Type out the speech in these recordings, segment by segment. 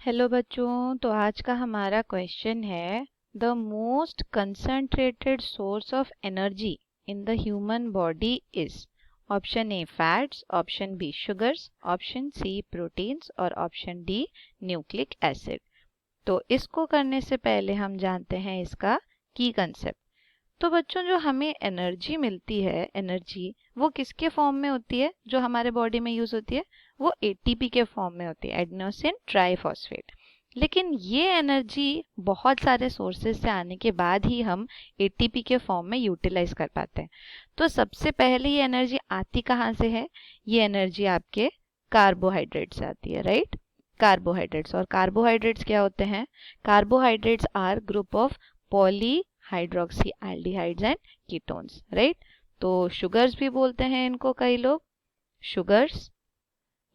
Hello बच्चों, तो आज का हमारा क्वेश्चन है the most concentrated source of energy in the human body is. Option A fats, option B sugars, option C proteins और option D nucleic acid. तो इसको करने से पहले हम जानते हैं इसका की कंसेप्ट। तो बच्चों, जो हमें एनर्जी मिलती है, एनर्जी वो किसके फॉर्म में होती है जो हमारे बॉडी में यूज होती है? वो एटीपी के फॉर्म में होती है, एडेनोसिन ट्राइफॉस्फेट। लेकिन ये एनर्जी बहुत सारे सोर्सेज से आने के बाद ही हम एटीपी के फॉर्म में यूटिलाइज कर पाते हैं। तो सबसे पहले ये एनर्जी आती कहाँ से है? ये एनर्जी आपके कार्बोहाइड्रेट से आती है, राइट? कार्बोहाइड्रेट्स। और कार्बोहाइड्रेट्स क्या होते हैं? Carbohydrates are group of poly hydroxy aldehydes and ketones, right? तो शुगर्स भी बोलते हैं इनको कई लोग, शुगर्स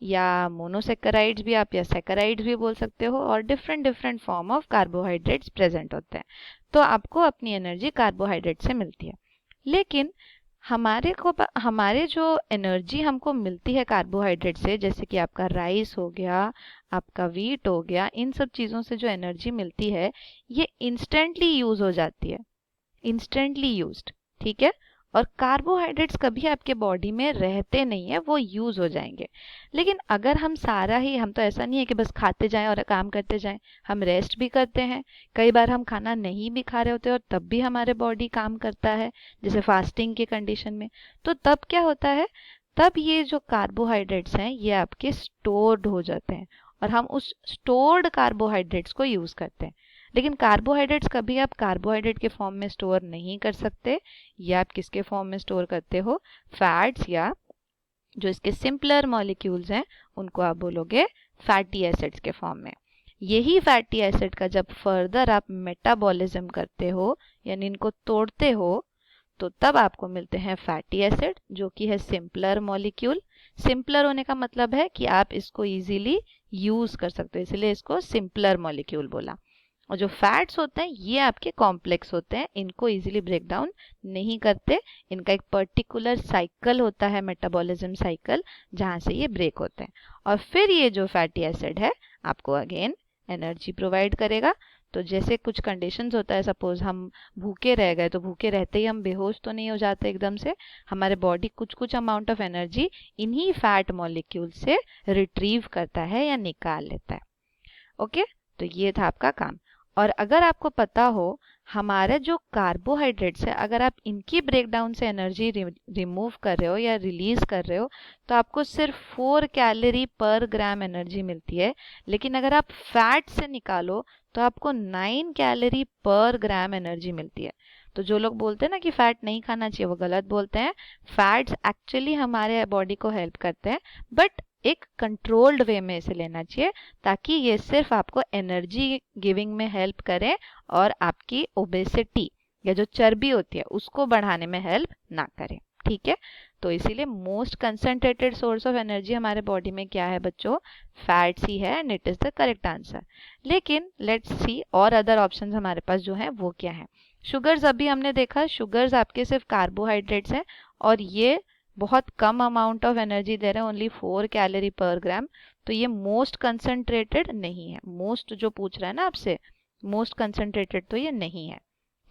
या मोनोसेक्राइड्स भी आप या सेक्राइड्स भी बोल सकते हो। और different different form of carbohydrates present होते हैं। तो आपको अपनी एनर्जी कार्बोहाइड्रेट से मिलती है। लेकिन हमारे जो एनर्जी हमको मिलती है कार्बोहाइड्रेट से, जैसे कि आपका राइस हो गया, आपका वीट हो गया, इन सब चीज़ों से जो एनर्जी मिलती है ये इंस्टेंटली यूज हो जाती है, इंस्टेंटली यूज्ड, ठीक है? और कार्बोहाइड्रेट्स कभी आपके बॉडी में रहते नहीं है, वो यूज हो जाएंगे। लेकिन अगर हम तो ऐसा नहीं है कि बस खाते जाएं और काम करते जाएं, हम रेस्ट भी करते हैं। कई बार हम खाना नहीं भी खा रहे होते और तब भी हमारे बॉडी काम करता है, जैसे फास्टिंग के कंडीशन में। तो तब क्या होता है? तब ये जो कार्बोहाइड्रेट्स हैं ये आपके स्टोर्ड हो जाते हैं और हम उस स्टोर्ड कार्बोहाइड्रेट्स को यूज करते हैं। लेकिन कार्बोहाइड्रेट्स कभी आप कार्बोहाइड्रेट के फॉर्म में स्टोर नहीं कर सकते। ये आप किसके फॉर्म में स्टोर करते हो? फैट्स, या जो इसके सिंपलर मॉलिक्यूल्स हैं उनको आप बोलोगे फैटी एसिड्स के फॉर्म में। यही फैटी एसिड का जब फर्दर आप मेटाबॉलिज्म करते हो, यानी इनको तोड़ते हो, तो तब आपको मिलते हैं फैटी एसिड, जो कि है सिंपलर मॉलिक्यूल। सिंपलर होने का मतलब है कि आप इसको इजीली यूज कर सकते हो, इसलिए इसको सिंपलर मॉलिक्यूल बोला। और जो फैट्स होते हैं ये आपके कॉम्प्लेक्स होते हैं, इनको इजीली ब्रेक डाउन नहीं करते। इनका एक पर्टिकुलर साइकिल होता है, मेटाबॉलिज्म साइकिल, जहाँ से ये ब्रेक होते हैं। और फिर ये जो फैटी एसिड है आपको अगेन एनर्जी प्रोवाइड करेगा। तो जैसे कुछ कंडीशंस होता है, सपोज हम भूखे रह गए, तो भूखे रहते ही हम बेहोश तो नहीं हो जाते एकदम से। हमारे बॉडी कुछ कुछ अमाउंट ऑफ एनर्जी इन्हीं फैट मॉलिक्यूल से रिट्रीव करता है या निकाल लेता है। ओके, तो ये था आपका काम। और अगर आपको पता हो, हमारे जो कार्बोहाइड्रेट्स है, अगर आप इनकी ब्रेकडाउन से एनर्जी रिमूव कर रहे हो या रिलीज कर रहे हो, तो आपको सिर्फ 4 कैलोरी पर ग्राम एनर्जी मिलती है। लेकिन अगर आप फैट से निकालो तो आपको 9 कैलोरी पर ग्राम एनर्जी मिलती है। तो जो लोग बोलते हैं ना कि फैट नहीं खाना चाहिए, वो गलत बोलते हैं। फैट्स एक्चुअली हमारे बॉडी को हेल्प करते हैं, बट एक कंट्रोल्ड वे में इसे लेना चाहिए, ताकि ये सिर्फ आपको एनर्जी गिविंग में हेल्प करे और आपकी ओबेसिटी या जो चर्बी होती है उसको बढ़ाने में हेल्प ना करे, ठीक है? तो इसीलिए most concentrated source of energy हमारे बॉडी में क्या है बच्चों? फैट्स ही है, and it is the correct answer. लेकिन लेट्स सी और अदर ऑप्शंस हमारे पास जो है वो क्या है। शुगर्स, अभी हमने देखा शुगर्स आपके सिर्फ कार्बोहाइड्रेट्स हैं और ये बहुत कम अमाउंट ऑफ एनर्जी दे रहे हैं, ओनली 4 कैलोरी पर ग्राम। तो ये मोस्ट कंसंट्रेटेड नहीं है। मोस्ट जो पूछ रहा है ना आपसे, मोस्ट कंसंट्रेटेड तो ये नहीं है,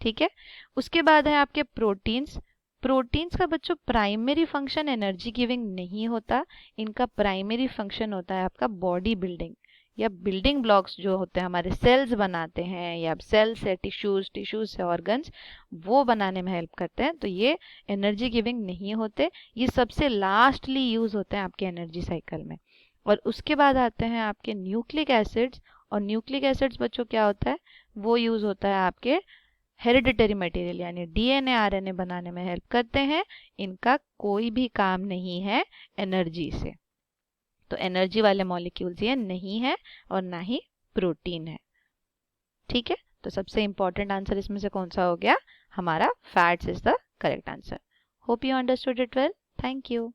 ठीक है? उसके बाद है आपके प्रोटीन्स। प्रोटीन्स का बच्चों प्राइमरी फंक्शन एनर्जी गिविंग नहीं होता। इनका प्राइमरी फंक्शन होता है आपका बॉडी बिल्डिंग, या बिल्डिंग ब्लॉक्स जो होते हैं हमारे सेल्स बनाते हैं, या सेल्स से टिश्यूज, टिश्यूज से ऑर्गन्स, वो बनाने में हेल्प करते हैं। तो ये एनर्जी गिविंग नहीं होते, ये सबसे लास्टली यूज होते हैं आपके एनर्जी साइकिल में। और उसके बाद आते हैं आपके न्यूक्लिक एसिड्स। और न्यूक्लिक एसिड्स बच्चों क्या होता है? वो यूज होता है आपके हेरिडिटरी मटेरियल, यानी डीएनए आरएनए बनाने में हेल्प करते हैं। इनका कोई भी काम नहीं है एनर्जी से। तो एनर्जी वाले मॉलिक्यूल्स ये नहीं है और ना ही प्रोटीन है, ठीक है? तो सबसे इंपॉर्टेंट आंसर इसमें से कौन सा हो गया? हमारा fats is the correct answer. Hope you understood it well. Thank you.